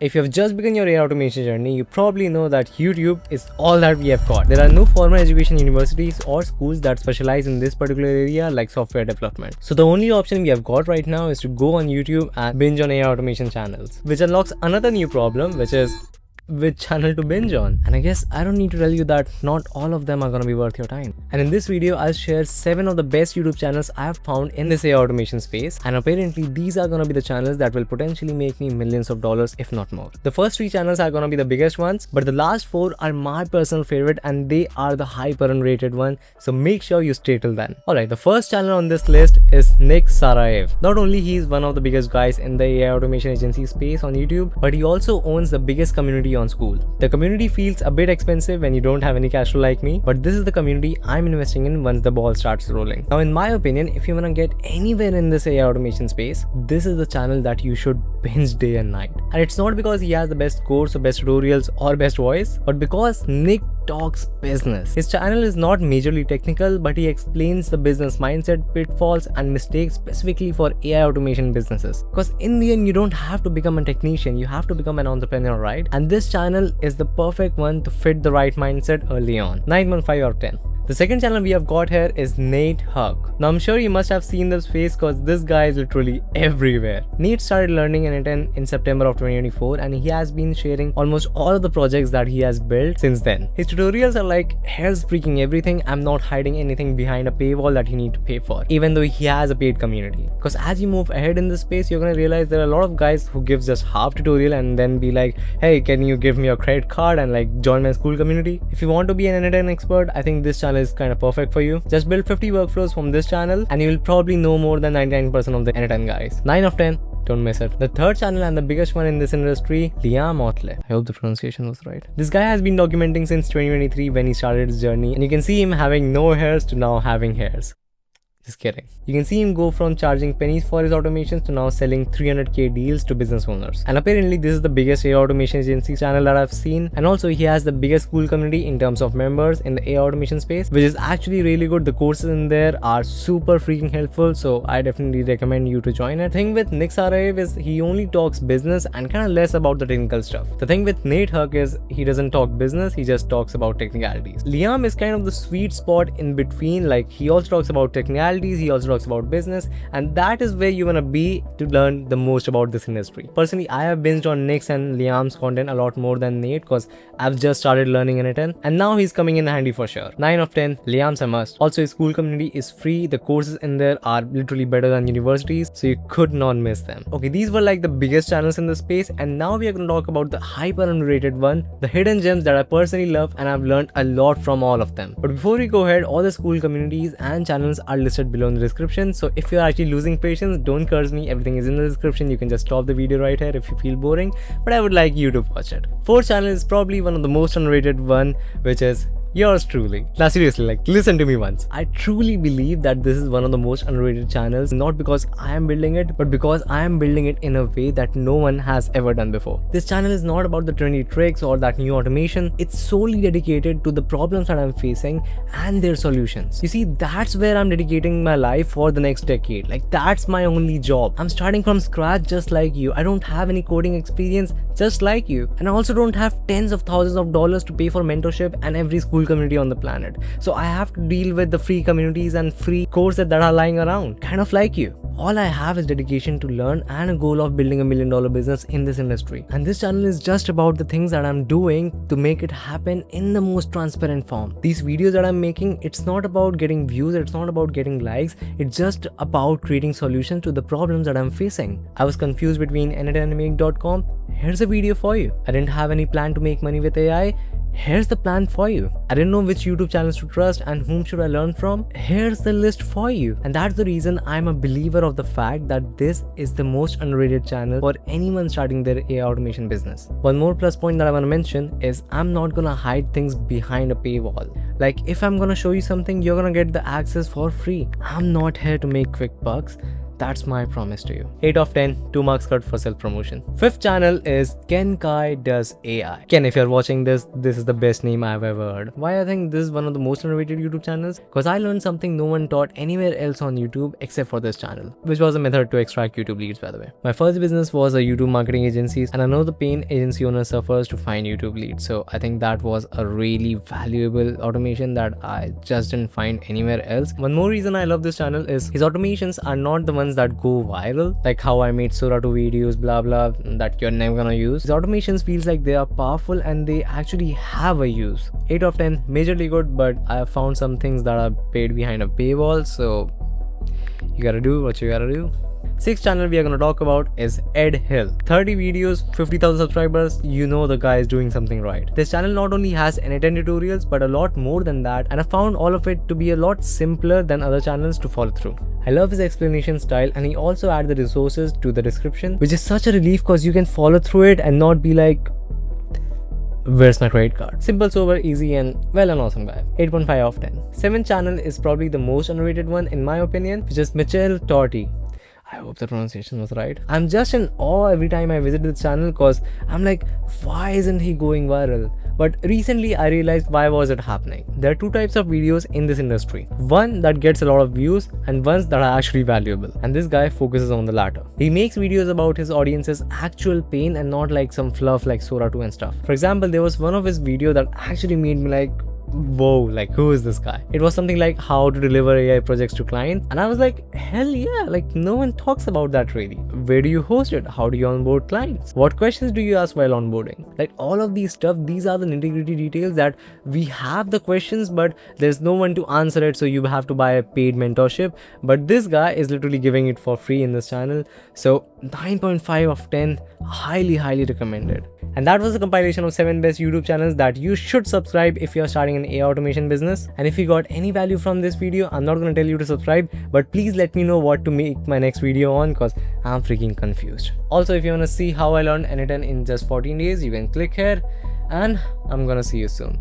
If you have just begun your AI automation journey, you probably know that YouTube is all that we have got. There are no formal education universities or schools that specialize in this particular area like software development. So the only option we have got right now is to go on YouTube and binge on AI automation channels, which unlocks another new problem, which is which channel to binge on. And I guess I don't need to tell you that not all of them are gonna be worth your time. And in this video, I'll share 7 of the best YouTube channels I have found in this AI automation space. And apparently these are gonna be the channels that will potentially make me millions of dollars, if not more. The first 3 channels are gonna be the biggest ones, but the last 4 are my personal favorite and they are the hyper unrated one. So make sure you stay till then. Alright, the first channel on this list is Saraev. Not only he is one of the biggest guys in the AI automation agency space on YouTube, but he also owns the biggest community on Skool. The community feels a bit expensive when you don't have any cash flow like me, but this is the community I'm investing in once the ball starts rolling. Now in my opinion, if you wanna get anywhere in this AI automation space, this is the channel that you should binge day and night. And it's not because he has the best course or best tutorials or best voice, but because Nick talks business. His channel is not majorly technical, but he explains the business mindset, pitfalls and mistakes specifically for AI automation businesses. Because in the end, you don't have to become a technician, you have to become an entrepreneur, right? And this channel is the perfect one to fit the right mindset early on. 9.5 out of 10. The second channel we have got here is Herk. Now I'm sure you must have seen this face because this guy is literally everywhere. Nate started learning N10 in September of 2024 and he has been sharing almost all of the projects that he has built since then. His tutorials are like, here's freaking everything, I'm not hiding anything behind a paywall that you need to pay for, even though he has a paid community. Because as you move ahead in this space, you're gonna realize there are a lot of guys who gives just half tutorial and then be like, hey, can you give me your credit card and like join my Skool community? If you want to be an N10 expert, I think this channel is kind of perfect for you. Just build 50 workflows from this channel and you will probably know more than 99% of the N10 guys. 9 of 10. Don't miss it. The third channel and the biggest one in this industry, Ottley. I hope the pronunciation was right. This guy has been documenting since 2023 when he started his journey, and you can see him having no hairs to now having hairs. Just kidding. You can see him go from charging pennies for his automations to now selling 300k deals to business owners. And apparently this is the biggest AI automation agency channel that I've seen. And also he has the biggest Skool community in terms of members in the AI automation space, which is actually really good. The courses in there are super freaking helpful. So I definitely recommend you to join it. The thing with Saraev is he only talks business and kind of less about the technical stuff. The thing with Herk is he doesn't talk business, he just talks about technicalities. Liam is kind of the sweet spot in between. Like he also talks about technicalities, he also talks about business, and that is where you wanna be to learn the most about this industry. Personally, I have binged on Nick's and Liam's content a lot more than Nate because I've just started learning N10 and now he's coming in handy for sure. 9 of 10. Liam's a must. Also his Skool community is free. The courses in there are literally better than universities, so you could not miss them. Okay, these were like the biggest channels in the space, and now we are going to talk about the hyper underrated one, the hidden gems that I personally love and I've learned a lot from all of them. But before we go ahead, all the Skool communities and channels are listed below in the description, so if you're actually losing patience, don't curse me, everything is in the description. You can just stop the video right here if you feel boring, but I would like you to watch it. Fourth channel is probably one of the most underrated one, which is yours truly. Now seriously, like listen to me once. I truly believe that this is one of the most underrated channels, not because I am building it, but because I am building it in a way that no one has ever done before. This channel is not about the trendy tricks or that new automation. It's solely dedicated to the problems that I'm facing and their solutions. You see, that's where I'm dedicating my life for the next decade. Like that's my only job. I'm starting from scratch just like you. I don't have any coding experience just like you. And I also don't have tens of thousands of dollars to pay for mentorship and every Skool community on the planet. So I have to deal with the free communities and free courses that are lying around, kind of like you. All I have is dedication to learn and a goal of building $1 million business in this industry. And this channel is just about the things that I'm doing to make it happen in the most transparent form. These videos that I'm making, it's not about getting views, it's not about getting likes, it's just about creating solutions to the problems that I'm facing. I was confused between n10make.com. Here's a video for you. I didn't have any plan to make money with AI. Here's the plan for you. I didn't know which YouTube channels to trust and whom should I learn from. Here's the list for you. And that's the reason I'm a believer of the fact that this is the most underrated channel for anyone starting their AI automation business. One more plus point that I want to mention is I'm not gonna hide things behind a paywall. Like if I'm gonna show you something, you're gonna get the access for free. I'm not here to make quick bucks. That's my promise to you. 8 of 10, 2 marks cut for self-promotion. 5th channel is Ken Kai Does AI. Ken, if you're watching this is the best name I've ever heard. Why I think this is one of the most underrated YouTube channels? Because I learned something no one taught anywhere else on YouTube except for this channel, which was a method to extract YouTube leads, by the way. My first business was a YouTube marketing agency, and I know the pain agency owner suffers to find YouTube leads. So I think that was a really valuable automation that I just didn't find anywhere else. One more reason I love this channel is his automations are not the ones that go viral, like how I made Sora 2 videos, blah blah, that you're never gonna use. His automations feels like they are powerful and they actually have a use. 8 of 10, majorly good, but I have found some things that are paid behind a paywall, so you gotta do what you gotta do. 6th channel we are going to talk about is Ed Hill. 30 videos, 50,000 subscribers, you know the guy is doing something right. This channel not only has N10 tutorials but a lot more than that, and I found all of it to be a lot simpler than other channels to follow through. I love his explanation style, and he also adds the resources to the description, which is such a relief because you can follow through it and not be like, where's my credit card? Simple, sober, easy, and well, an awesome guy. 8.5 of 10. 7th channel is probably the most underrated one in my opinion, which is Michele Torti. I hope the pronunciation was right. I'm just in awe every time I visit this channel because I'm like, why isn't he going viral? But recently I realized why was it happening. There are two types of videos in this industry. One that gets a lot of views and ones that are actually valuable. And this guy focuses on the latter. He makes videos about his audience's actual pain and not like some fluff like Sora 2 and stuff. For example, there was one of his videos that actually made me like, whoa, like who is this guy? It was something like how to deliver AI projects to clients, and I was like, hell yeah, like no one talks about that really. Where do you host it? How do you onboard clients? What questions do you ask while onboarding? Like all of these stuff, these are the nitty-gritty details that we have the questions but there's no one to answer it, so you have to buy a paid mentorship. But this guy is literally giving it for free in this channel. So 9.5 of 10, highly recommended. And that was a compilation of 7 best YouTube channels that you should subscribe if you're starting an AI automation business. And if you got any value from this video, I'm not going to tell you to subscribe, but please let me know what to make my next video on because I'm freaking confused. Also, if you want to see how I learned N10 in just 14 days, you can click here, and I'm gonna see you soon.